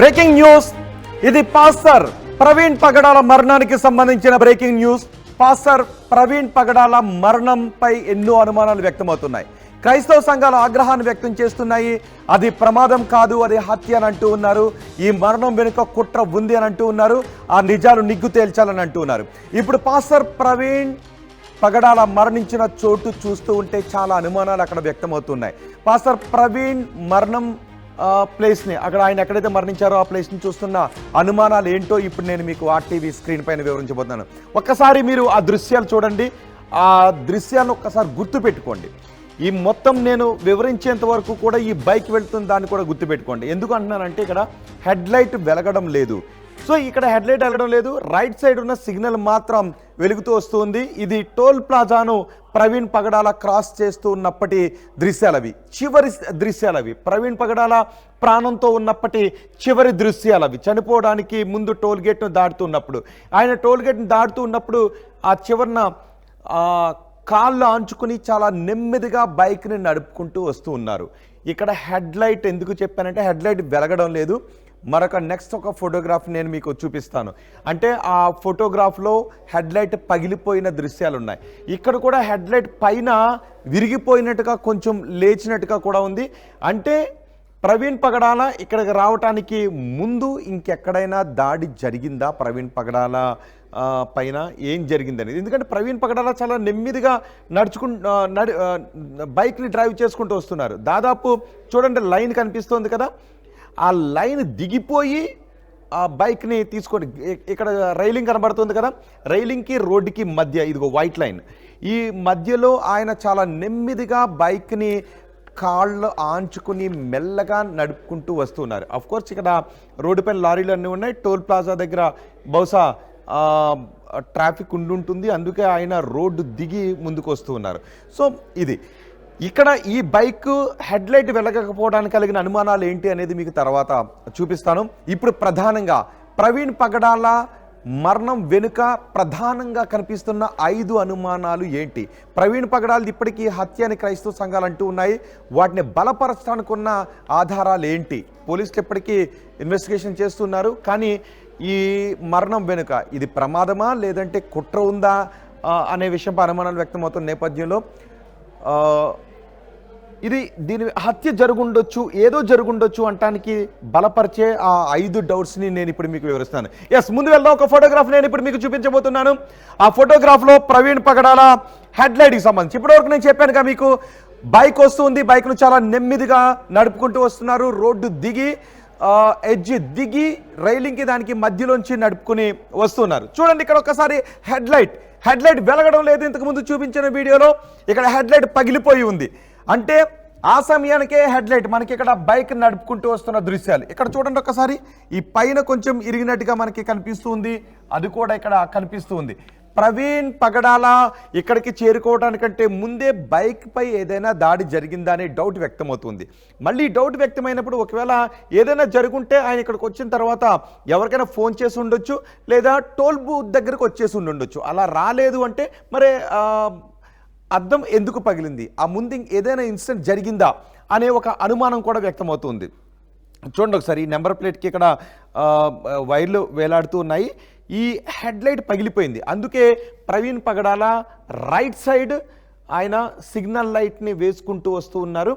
Breaking news. ఇది pastor Praveen పగడాల మరణానికి సంబంధించిన బ్రేకింగ్ న్యూస్. పాస్టర్ ప్రవీణ్ పగడాల మరణంపై ఎన్నో అనుమానాలు వ్యక్తమవుతున్నాయి. క్రైస్తవ సంఘాలు ఆగ్రహాన్ని వ్యక్తం చేస్తున్నాయి. అది ప్రమాదం కాదు, అది హత్య అని అంటూ ఉన్నారు. ఈ మరణం వెనుక కుట్ర ఉంది అని అంటూ ఉన్నారు. ఆ నిజాలు నిగ్గు తేల్చాలని అంటూ ఉన్నారు. ఇప్పుడు పాస్టర్ ప్రవీణ్ పగడాల మరణించిన చోటు చూస్తూ ఉంటే చాలా అనుమానాలు అక్కడ వ్యక్తమవుతున్నాయి. పాస్టర్ ప్రవీణ్ మరణం ప్లేస్ని, అక్కడ ఆయన ఎక్కడైతే మరణించారో ఆ ప్లేస్ని చూస్తున్న అనుమానాలు ఏంటో ఇప్పుడు నేను మీకు ఆర్టీవీ స్క్రీన్ పైన వివరించబోతున్నాను. ఒక్కసారి మీరు ఆ దృశ్యాలు చూడండి. ఆ దృశ్యాలను ఒక్కసారి గుర్తుపెట్టుకోండి. ఈ మొత్తం నేను వివరించేంత వరకు కూడా ఈ బైక్ వెళ్తున్న దాన్ని కూడా గుర్తుపెట్టుకోండి. ఎందుకు అంటున్నానంటే ఇక్కడ హెడ్ లైట్ వెలగడం లేదు. సో ఇక్కడ హెడ్ లైట్ వెలగడం లేదు, రైట్ సైడ్ ఉన్న సిగ్నల్ మాత్రం వెలుగుతూ వస్తుంది. ఇది టోల్ ప్లాజాను ప్రవీణ్ పగడాల క్రాస్ చేస్తూ ఉన్నప్పటి దృశ్యాలవి, చివరి దృశ్యాలవి. ప్రవీణ్ పగడాల ప్రాణంతో ఉన్నప్పటి చివరి దృశ్యాలవి. చనిపోవడానికి ముందు టోల్ గేట్ను దాటుతున్నప్పుడు, ఆయన టోల్ గేట్ను దాటుతూ ఉన్నప్పుడు ఆ చివరిన కాళ్ళు ఆంచుకుని చాలా నెమ్మదిగా బైక్ని నడుపుకుంటూ వస్తూ ఉన్నారు. ఇక్కడ హెడ్ లైట్ ఎందుకు చెప్పానంటే హెడ్ లైట్ వెలగడం లేదు. మరొక నెక్స్ట్ ఒక ఫోటోగ్రాఫ్ నేను మీకు చూపిస్తాను. అంటే ఆ ఫోటోగ్రాఫ్లో హెడ్ లైట్ పగిలిపోయిన దృశ్యాలు ఉన్నాయి. ఇక్కడ కూడా హెడ్ లైట్ పైన విరిగిపోయినట్టుగా కొంచెం లేచినట్టుగా కూడా ఉంది. అంటే ప్రవీణ్ పగడాల ఇక్కడికి రావటానికి ముందు ఇంకెక్కడైనా దాడి జరిగిందా ప్రవీణ్ పగడాల పైన, ఏం జరిగిందనేది. ఎందుకంటే ప్రవీణ్ పగడాల చాలా నెమ్మదిగా బైక్ని డ్రైవ్ చేసుకుంటూ వస్తున్నారు. దాదాపు చూడండి, లైన్ కనిపిస్తోంది కదా, ఆ లైన్ దిగిపోయి ఆ బైక్ని తీసుకొని, ఇక్కడ రైలింగ్ కనబడుతుంది కదా, రైలింగ్కి రోడ్డుకి మధ్య ఇదిగో వైట్ లైన్, ఈ మధ్యలో ఆయన చాలా నెమ్మదిగా బైక్ని కాళ్ళు ఆంచుకుని మెల్లగా నడుపుకుంటూ వస్తున్నారు. అఫ్కోర్స్ ఇక్కడ రోడ్డు పైన లారీలు అన్నీ ఉన్నాయి. టోల్ ప్లాజా దగ్గర బహుశా ట్రాఫిక్ ఉండుంటుంది, అందుకే ఆయన రోడ్డు దిగి ముందుకు వస్తూ ఉన్నారు. సో ఇది ఇక్కడ ఈ బైక్ హెడ్ లైట్ వెలగకపోవడానికి కలిగిన అనుమానాలు ఏంటి అనేది మీకు తర్వాత చూపిస్తాను. ఇప్పుడు ప్రధానంగా ప్రవీణ్ పగడాల మరణం వెనుక ప్రధానంగా కనిపిస్తున్న 5 అనుమానాలు ఏంటి? ప్రవీణ్ పగడాలది ఇప్పటికీ హత్య అని క్రైస్తవ సంఘాలు అంటూ ఉన్నాయి. వాటిని బలపరచడానికి ఉన్న ఆధారాలు ఏంటి? పోలీసులు ఇప్పటికీ ఇన్వెస్టిగేషన్ చేస్తున్నారు. కానీ ఈ మరణం వెనుక ఇది ప్రమాదమా లేదంటే కుట్ర ఉందా అనే విషయంపై అనుమానాలు వ్యక్తమవుతున్న నేపథ్యంలో దీని హత్య జరుగుండొచ్చు, ఏదో జరుగుండొచ్చు అంటానికి బలపరిచే ఆ 5 డౌట్స్ని నేను ఇప్పుడు మీకు వివరిస్తాను. ముందు వెళ్దాం. ఒక ఫోటోగ్రాఫ్ నేను ఇప్పుడు మీకు చూపించబోతున్నాను. ఆ ఫోటోగ్రాఫ్లో ప్రవీణ్ పగడాల హెడ్ లైట్కి సంబంధించి ఇప్పటివరకు నేను చెప్పానుగా మీకు, బైక్ వస్తుంది, బైక్ను చాలా నెమ్మదిగా నడుపుకుంటూ వస్తున్నారు. రోడ్డు దిగి ఎడ్జ్ దిగి రైలింగ్కి దానికి మధ్యలోంచి నడుపుకుని వస్తున్నారు. చూడండి ఇక్కడ ఒక్కసారి హెడ్ లైట్ వెలగడం లేదు. ఇంతకుముందు చూపించిన వీడియోలో ఇక్కడ హెడ్ లైట్ పగిలిపోయి ఉంది. అంటే ఆ సమయానికే హెడ్ లైట్ మనకి ఇక్కడ బైక్ నడుపుకుంటూ వస్తున్న దృశ్యాలు ఇక్కడ చూడండి. ఒకసారి ఈ పైన కొంచెం ఇరిగినట్టుగా మనకి కనిపిస్తుంది, అది కూడా ఇక్కడ కనిపిస్తుంది. ప్రవీణ్ పగడాల ఇక్కడికి చేరుకోవడానికంటే ముందే బైక్ పై ఏదైనా దాడి జరిగిందా అనే డౌట్ వ్యక్తమవుతుంది. మళ్ళీ డౌట్ వ్యక్తమైనప్పుడు ఒకవేళ ఏదైనా జరుగుంటే ఆయన ఇక్కడికి వచ్చిన తర్వాత ఎవరికైనా ఫోన్ చేసి ఉండొచ్చు, లేదా టోల్ బూత్ దగ్గరకు వచ్చేసి ఉండొచ్చు. అలా రాలేదు అంటే మరి అద్దం ఎందుకు పగిలింది, ఆ ముందు ఏదైనా ఇన్సిడెంట్ జరిగిందా అనే ఒక అనుమానం కూడా వ్యక్తమవుతుంది. చూడండి ఒకసారి, ఈ నెంబర్ ప్లేట్కి ఇక్కడ వైర్లు వేలాడుతూ ఉన్నాయి. ఈ హెడ్ లైట్ పగిలిపోయింది. అందుకే ప్రవీణ్ పగడాల రైట్ సైడ్ ఆయన సిగ్నల్ లైట్ని వేసుకుంటూ వస్తూ ఉన్నారు.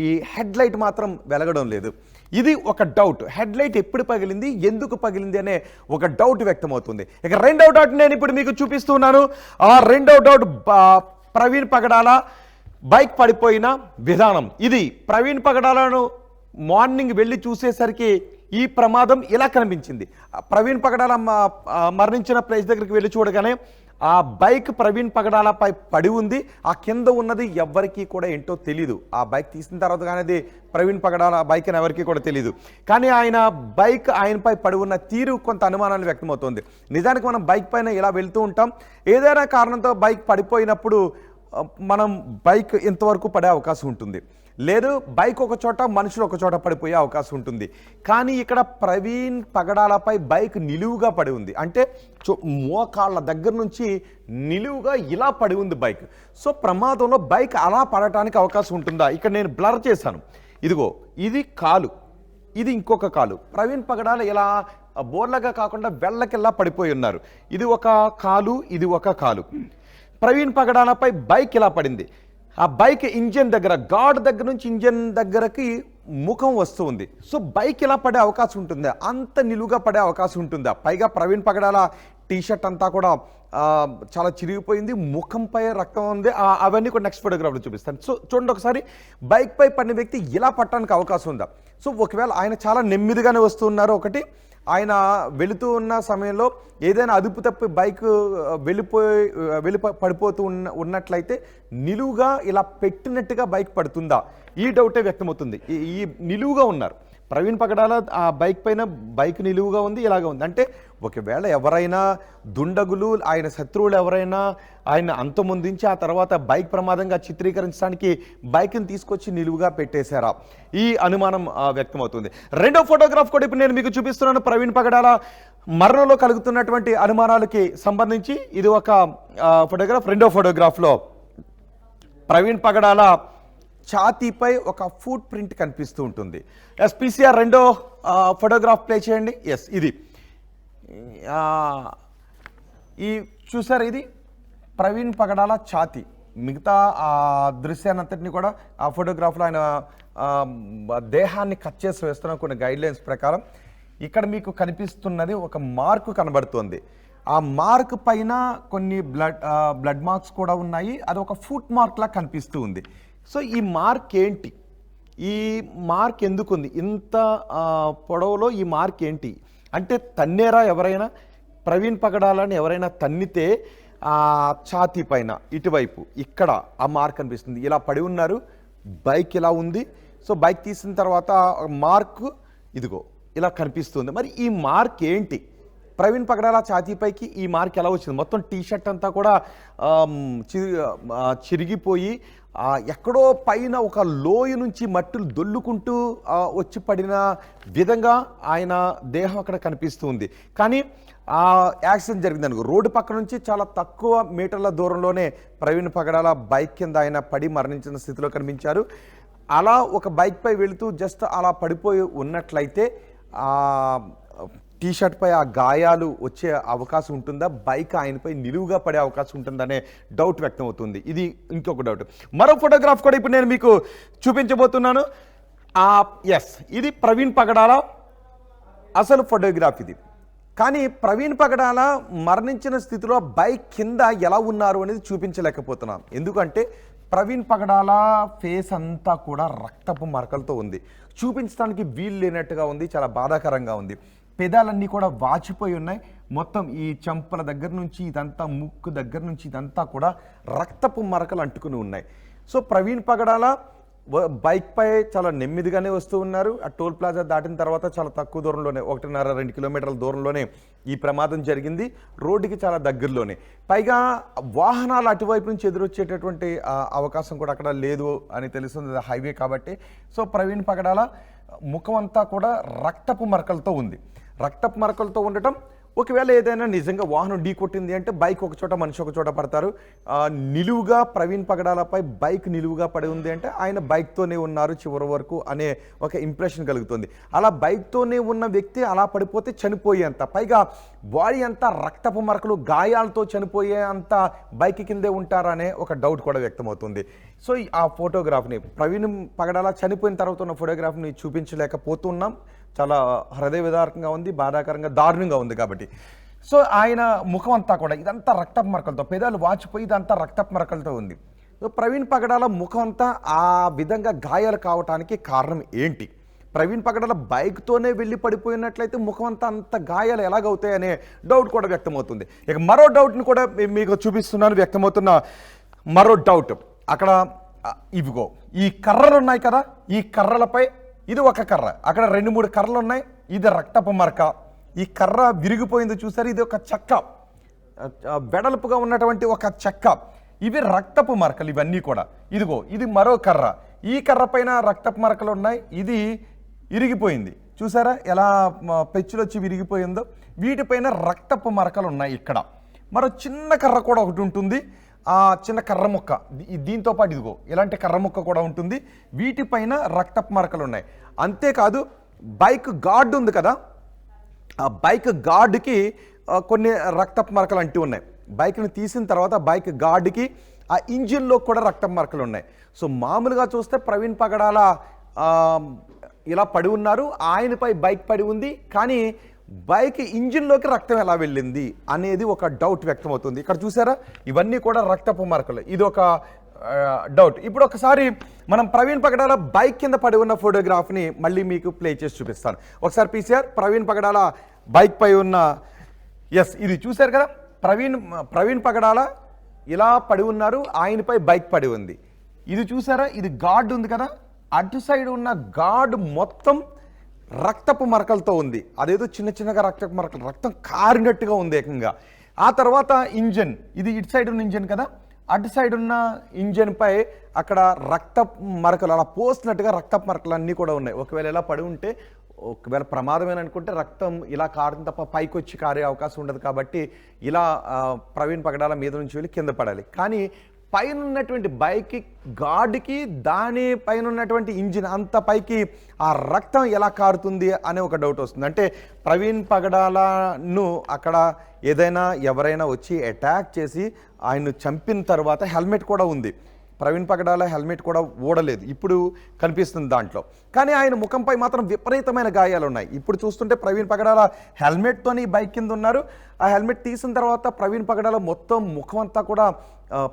ఈ హెడ్ లైట్ మాత్రం వెలగడం లేదు. ఇది ఒక డౌట్. హెడ్ లైట్ ఎప్పుడు పగిలింది, ఎందుకు పగిలింది అనే ఒక డౌట్ వ్యక్తమవుతుంది. ఇక రెండవ డౌట్ నేను ఇప్పుడు మీకు చూపిస్తున్నాను. ఆ రెండవ డౌట్ ప్రవీణ్ పగడాల బైక్ పడిపోయిన విధానం. ఇది ప్రవీణ్ పగడాలను మార్నింగ్ వెళ్ళి చూసేసరికి ఈ ప్రమాదం ఇలా కనిపించింది. ప్రవీణ్ పగడాల మరణించిన ప్లేస్ దగ్గరికి వెళ్ళి చూడగానే ఆ బైక్ ప్రవీణ్ పగడాలపై పడి ఉంది. ఆ కింద ఉన్నది ఎవ్వరికీ కూడా ఏంటో తెలీదు. ఆ బైక్ తీసిన తర్వాత కానీ అది ప్రవీణ్ పగడాల బైక్ అని ఎవరికి కూడా తెలీదు. కానీ ఆయనపై పడి ఉన్న తీరు కొంత అనుమానాలు వ్యక్తమవుతుంది. నిజానికి మనం బైక్ పైన ఇలా వెళ్తూ ఉంటాం. ఏదైనా కారణంతో బైక్ పడిపోయినప్పుడు మనం బైక్ ఇంతవరకు పడే అవకాశం ఉంటుంది, లేదు బైక్ ఒక చోట మనుషులు ఒక చోట పడిపోయే అవకాశం ఉంటుంది. కానీ ఇక్కడ ప్రవీణ్ పగడాలపై బైక్ నిలువుగా పడి ఉంది. అంటే మోకాళ్ళ దగ్గర నుంచి నిలువుగా ఇలా పడి ఉంది బైక్. సో ప్రమాదంలో బైక్ అలా పడటానికి అవకాశం ఉంటుందా? ఇక్కడ నేను బ్లర్ చేశాను. ఇదిగో ఇది కాలు, ఇది ఇంకొక కాలు. ప్రవీణ్ పగడాల ఇలా బోర్లగా కాకుండా వెళ్ళకెల్లా పడిపోయి ఉన్నారు. ఇది ఒక కాలు, ఇది ఒక కాలు. ప్రవీణ్ పగడాలపై బైక్ ఇలా పడింది. ఆ బైక్ ఇంజన్ దగ్గర, గాడ్ దగ్గర నుంచి ఇంజన్ దగ్గరకి ముఖం వస్తూ ఉంది. సో బైక్ ఇలా పడే అవకాశం ఉంటుందా? అంత నిలువుగా పడే అవకాశం ఉంటుందా? పైగా ప్రవీణ్ పగడాల టీషర్ట్ అంతా కూడా చాలా చిరిగిపోయింది, ముఖంపై రక్తం ఉంది. అవన్నీ కూడా నెక్స్ట్ ఫోటోగ్రాఫ్లో చూపిస్తాను. సో చూడండి ఒకసారి, బైక్ పై పడిన వ్యక్తి ఇలా పట్టడానికి అవకాశం ఉందా? సో ఒకవేళ ఆయన చాలా నెమ్మదిగానే వస్తున్నారు. ఒకటి, ఆయన వెళుతూ ఉన్న సమయంలో ఏదైనా అదుపు తప్పి బైక్ వెళ్ళి పడిపోతూ ఉన్నట్లయితే నిలువుగా ఇలా పెట్టినట్టుగా బైక్ పడుతుందా? ఈ డౌటే వ్యక్తమవుతుంది. ఈ నిలువుగా ఉన్నారు ప్రవీణ్ పగడాల. ఆ బైక్ పైన బైక్ నిలువుగా ఉంది, ఇలాగ ఉంది. అంటే ఒకవేళ ఎవరైనా దుండగులు, ఆయన శత్రువులు ఎవరైనా ఆయన అంతమొందించి ఆ తర్వాత బైక్ ప్రమాదంగా చిత్రీకరించడానికి బైక్ని తీసుకొచ్చి నిలువుగా పెట్టేశారా? ఈ అనుమానం వ్యక్తమవుతుంది. రెండో ఫోటోగ్రాఫ్ కూడా ఇప్పుడు నేను మీకు చూపిస్తున్నాను. ప్రవీణ్ పగడాల మరణంలో కలుగుతున్నటువంటి అనుమానాలకి సంబంధించి ఇది ఒక ఫోటోగ్రాఫ్. రెండో ఫోటోగ్రాఫ్లో ప్రవీణ్ పగడాల ఛాతీపై ఒక ఫుట్ ప్రింట్ కనిపిస్తూ ఉంటుంది. ఎస్పీసీఆర్ రెండో ఫోటోగ్రాఫ్ ప్లే చేయండి. ఎస్, ఇది ఈ చూసారు, ఇది ప్రవీణ్ పగడాల ఛాతీ. మిగతా ఆ దృశ్యాన్నంతటిని కూడా ఆ ఫోటోగ్రాఫ్లో ఆయన దేహాన్ని కట్ చేసి వేస్తున్న కొన్ని గైడ్లైన్స్ ప్రకారం ఇక్కడ మీకు కనిపిస్తున్నది ఒక మార్కు కనబడుతుంది. ఆ మార్క్ పైన కొన్ని బ్లడ్ మార్క్స్ కూడా ఉన్నాయి. అది ఒక ఫుట్ మార్క్ లా కనిపిస్తూ ఉంది. సో ఈ మార్క్ ఏంటి? ఈ మార్క్ ఎందుకు ఉంది? ఇంత పొడవులో ఈ మార్క్ ఏంటి అంటే, తన్నేరా ఎవరైనా? ప్రవీణ్ పగడాలని ఎవరైనా తన్నితే ఆ ఛాతీ పైన ఇటువైపు ఇక్కడ ఆ మార్క్ కనిపిస్తుంది. ఇలా పడి ఉన్నారు, బైక్ ఇలా ఉంది. సో బైక్ తీసిన తర్వాత మార్క్ ఇదిగో ఇలా కనిపిస్తుంది. మరి ఈ మార్క్ ఏంటి? ప్రవీణ్ పగడాల ఛాతీపైకి ఈ మార్క్ ఎలా వచ్చింది? మొత్తం టీషర్ట్ అంతా కూడా చిరిగిపోయి ఎక్కడో పైన ఒక లోయ నుంచి మట్టులు దొల్లుకుంటూ వచ్చి పడిన విధంగా ఆయన దేహం అక్కడ కనిపిస్తుంది. కానీ ఆ యాక్సిడెంట్ జరిగిందనుకో, రోడ్డు పక్క నుంచి చాలా తక్కువ మీటర్ల దూరంలోనే ప్రవీణ్ పగడాల బైక్ కింద ఆయన పడి మరణించిన స్థితిలో కనిపించారు. అలా ఒక బైక్ పై వెళుతూ జస్ట్ అలా పడిపోయి ఉన్నట్లయితే టీషర్ట్ పై ఆ గాయాలు వచ్చే అవకాశం ఉంటుందా? బైక్ ఆయనపై నిలువుగా పడే అవకాశం ఉంటుందనే డౌట్ వ్యక్తం అవుతుంది. ఇది ఇంకొక డౌట్. మరో ఫోటోగ్రాఫ్ కూడా ఇప్పుడు నేను మీకు చూపించబోతున్నాను. ఎస్, ఇది ప్రవీణ్ పగడాల అసలు ఫోటోగ్రాఫ్ ఇది. కానీ ప్రవీణ్ పగడాల మరణించిన స్థితిలో బైక్ కింద ఎలా ఉన్నారు అనేది చూపించలేకపోతున్నాం. ఎందుకంటే ప్రవీణ్ పగడాల ఫేస్ అంతా కూడా రక్తపు మరకలతో ఉంది. చూపించడానికి వీలు లేనట్టుగా ఉంది, చాలా బాధాకరంగా ఉంది. పెదాలన్నీ కూడా వాచిపోయి ఉన్నాయి. మొత్తం ఈ చెంపల దగ్గర నుంచి ఇదంతా, ముక్కు దగ్గర నుంచి ఇదంతా కూడా రక్తపు మరకలు అంటుకుని ఉన్నాయి. సో ప్రవీణ్ పగడాల బైక్ పై చాలా నెమ్మదిగానే వస్తూ ఉన్నారు. ఆ టోల్ ప్లాజా దాటిన తర్వాత చాలా తక్కువ దూరంలోనే, 1.5-2 కిలోమీటర్ల దూరంలోనే ఈ ప్రమాదం జరిగింది. రోడ్డుకి చాలా దగ్గరలోనే. పైగా వాహనాలు అటువైపు నుంచి ఎదురొచ్చేటటువంటి అవకాశం కూడా అక్కడ లేదు అని తెలుస్తుంది, హైవే కాబట్టి. సో ప్రవీణ్ పగడాల ముఖం అంతా కూడా రక్తపు మరకలతో ఉంది. రక్తపు మరకలతో ఉండటం, ఒకవేళ ఏదైనా నిజంగా వాహనం ఢీ కొట్టింది అంటే బైక్ ఒక చోట, మనిషి ఒక చోట పడతారు. నిలువుగా ప్రవీణ్ పగడాలపై బైక్ నిలువుగా పడి ఉంది అంటే ఆయన బైక్తోనే ఉన్నారు చివరి వరకు అనే ఒక ఇంప్రెషన్ కలుగుతుంది. అలా బైక్తోనే ఉన్న వ్యక్తి అలా పడిపోతే చనిపోయేంత, పైగా బాడీ అంతా రక్తపు మరకలు, గాయాలతో చనిపోయే అంత బైక్ కిందే ఉంటారనే ఒక డౌట్ కూడా వ్యక్తమవుతుంది. సో ఆ ఫోటోగ్రాఫ్ని, ప్రవీణ్ పగడాల చనిపోయిన తర్వాత ఉన్న ఫోటోగ్రాఫ్ని చూపించలేకపోతున్నాం. చాలా హృదయ విదారకంగా ఉంది, బాధాకరంగా, దారుణంగా ఉంది కాబట్టి. సో ఆయన ముఖం అంతా కూడా ఇదంతా రక్తపు మరకలతో, పెదాలు వాచిపోయి ఇదంతా రక్తపు మరకలతో ఉంది. సో ప్రవీణ్ పగడాల ముఖం అంతా ఆ విధంగా గాయాలు కావటానికి కారణం ఏంటి? ప్రవీణ్ పగడాల బైక్తోనే వెళ్ళి పడిపోయినట్లయితే ముఖం అంతా అంత గాయాలు ఎలాగవుతాయనే డౌట్ కూడా వ్యక్తమవుతుంది. ఇక మరో డౌట్ని కూడా మీకు చూపిస్తున్నాను. వ్యక్తమవుతున్న మరో డౌట్, అక్కడ ఇవిగో ఈ కర్రలు ఉన్నాయి కదా, ఈ కర్రలపై ఇది ఒక కర్ర, అక్కడ 2-3 కర్రలు ఉన్నాయి. ఇది రక్తపు మరక. ఈ కర్ర విరిగిపోయింది చూసారు, ఇది ఒక చెక్క, వెడల్పుగా ఉన్నటువంటి ఒక చెక్క. ఇవి రక్తపు మరకలు ఇవన్నీ కూడా. ఇదిగో ఇది మరో కర్ర, ఈ కర్ర పైన రక్తపు మరకలు ఉన్నాయి. ఇది ఇరిగిపోయింది చూసారా, ఎలా పెచ్చులు వచ్చి విరిగిపోయిందో. వీటిపైన రక్తపు మరకలు ఉన్నాయి. ఇక్కడ మరో చిన్న కర్ర కూడా ఒకటి ఉంటుంది, ఆ చిన్న కర్ర ముక్క, దీంతో పాటు ఇదిగో ఇలాంటి కర్ర ముక్క కూడా ఉంటుంది. వీటిపైన రక్తపు మరకలు ఉన్నాయి. అంతేకాదు బైక్ గార్డ్ ఉంది కదా, ఆ బైక్ గార్డ్కి కొన్ని రక్తపు మరకలు అంటూ ఉన్నాయి. బైక్ని తీసిన తర్వాత బైక్ గార్డ్కి ఆ ఇంజిన్లో కూడా రక్తపు మరకలు ఉన్నాయి. సో మామూలుగా చూస్తే ప్రవీణ్ పగడాల ఇలా పడి ఉన్నారు, ఆయనపై బైక్ పడి ఉంది, కానీ బైక్ ఇంజిన్లోకి రక్తం ఎలా వెళ్ళింది అనేది ఒక డౌట్ వ్యక్తమవుతుంది. ఇక్కడ చూసారా, ఇవన్నీ కూడా రక్తపు మరకలు. ఇది ఒక డౌట్. ఇప్పుడు ఒకసారి మనం ప్రవీణ్ పగడాల బైక్ కింద పడి ఉన్న ఫోటోగ్రాఫ్ని మళ్ళీ మీకు ప్లే చేసి చూపిస్తాను. ఒకసారి పీసీఆర్ ప్రవీణ్ పగడాల బైక్ పై ఉన్న, ఎస్ ఇది చూశారు కదా, ప్రవీణ్ పగడాల ఇలా పడి ఉన్నారు, ఆయనపై బైక్ పడి ఉంది. ఇది చూసారా, ఇది గార్డ్ ఉంది కదా, అటు సైడ్ ఉన్న గార్డ్ మొత్తం రక్తపు మరకలతో ఉంది. అదేదో చిన్న చిన్నగా రక్తపు మరకలు, రక్తం కారినట్టుగా ఉంది ఏకంగా. ఆ తర్వాత ఇంజన్, ఇది ఇటు సైడ్ ఉన్న ఇంజన్ కదా, అటు సైడ్ ఉన్న ఇంజన్ పై అక్కడ రక్తపు మరకలు, అలా పోసినట్టుగా రక్తపు మరకలు అన్నీ కూడా ఉన్నాయి. ఒకవేళ ఇలా పడి ఉంటే, ఒకవేళ ప్రమాదమేని అనుకుంటే రక్తం ఇలా కారుతుంది తప్ప పైకి వచ్చి కారే అవకాశం ఉండదు. కాబట్టి ఇలా ప్రవీణ్ పగడాల మీద నుంచి వెళ్ళి కింద పడాలి. కానీ పైన ఉన్నటువంటి బైక్ గార్డ్కి దాని పైన ఉన్నటువంటి ఇంజిన్ అంత పైకి ఆ రక్తం ఎలా కారుతుంది అనే ఒక డౌట్ వస్తుంది. అంటే ప్రవీణ్ పగడాలను అక్కడ ఏదైనా ఎవరైనా వచ్చి అటాక్ చేసి ఆయన్ను చంపిన తర్వాత హెల్మెట్ కూడా ఉంది. ప్రవీణ్ పగడాల హెల్మెట్ కూడా ఊడలేదు, ఇప్పుడు కనిపిస్తుంది దాంట్లో. కానీ ఆయన ముఖంపై మాత్రం విపరీతమైన గాయాలు ఉన్నాయి. ఇప్పుడు చూస్తుంటే ప్రవీణ్ పగడాల హెల్మెట్తోని బైక్ కింద ఉన్నారు. ఆ హెల్మెట్ తీసిన తర్వాత ప్రవీణ్ పగడాల మొత్తం ముఖం అంతా కూడా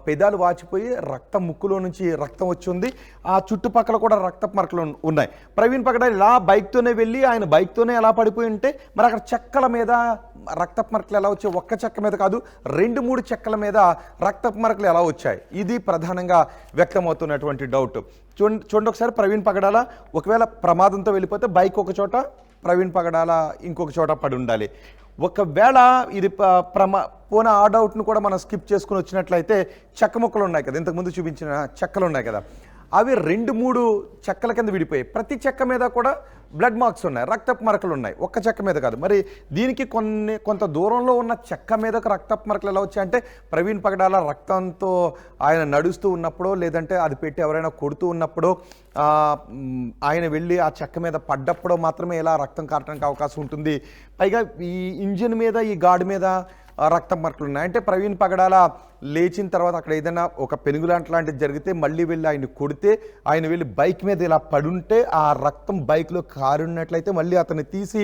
పెదాలు వాచిపోయి రక్తం, ముక్కులో నుంచి రక్తం వచ్చి ఉంది. ఆ చుట్టుపక్కల కూడా రక్తపు మరకలు ఉన్నాయి. ప్రవీణ్ పగడాల ఇలా బైక్తోనే వెళ్ళి ఆయన బైక్తోనే ఎలా పడిపోయి ఉంటే మరి అక్కడ చెక్కల మీద రక్తపు మరకలు ఎలా వచ్చాయి? ఒక్క చెక్క మీద కాదు, 2-3 చెక్కల మీద రక్తపు మరకలు ఎలా వచ్చాయి? ఇది ప్రధానంగా వ్యక్తమవుతున్నటువంటి డౌట్. చూడండి ఒకసారి, ప్రవీణ్ పగడాల ఒకవేళ ప్రమాదంతో వెళ్ళిపోతే బైక్ ఒక చోట, ప్రవీణ్ పగడాల ఇంకొక చోట పడి ఉండాలి. ఒకవేళ ఇది పోన ఆ డౌట్ను కూడా మనం స్కిప్ చేసుకుని వచ్చినట్లయితే చెక్క ముక్కలు ఉన్నాయి కదా, ఇంతకుముందు చూపించిన చెక్కలు ఉన్నాయి కదా, అవి 2-3 చెక్కల కింద విడిపోయాయి. ప్రతి చెక్క మీద కూడా బ్లడ్ మార్క్స్ ఉన్నాయి, రక్తపు మరకలు ఉన్నాయి, ఒక్క చెక్క మీద కాదు. మరి దీనికి కొంత దూరంలో ఉన్న చెక్క మీదకు రక్తపు మరకలు ఎలా వచ్చాయంటే ప్రవీణ్ పగడాల రక్తంతో ఆయన నడుస్తూ ఉన్నప్పుడు, లేదంటే అది పెట్టి ఎవరైనా కొడుతూ ఉన్నప్పుడు, ఆయన వెళ్ళి ఆ చెక్క మీద పడ్డప్పుడు మాత్రమే ఇలా రక్తం కారడానికి అవకాశం ఉంటుంది. పైగా ఈ ఇంజిన్ మీద, ఈ గార్డ్ మీద రక్తం మరకలు ఉన్నాయి. అంటే ప్రవీణ్ పగడాల లేచిన తర్వాత అక్కడ ఏదైనా ఒక పెనుగులాంటిది జరిగితే మళ్ళీ వెళ్ళి ఆయన కొడితే, ఆయన వెళ్ళి బైక్ మీద ఇలా పడుంటే ఆ రక్తం బైక్లో కారున్నట్లయితే మళ్ళీ అతన్ని తీసి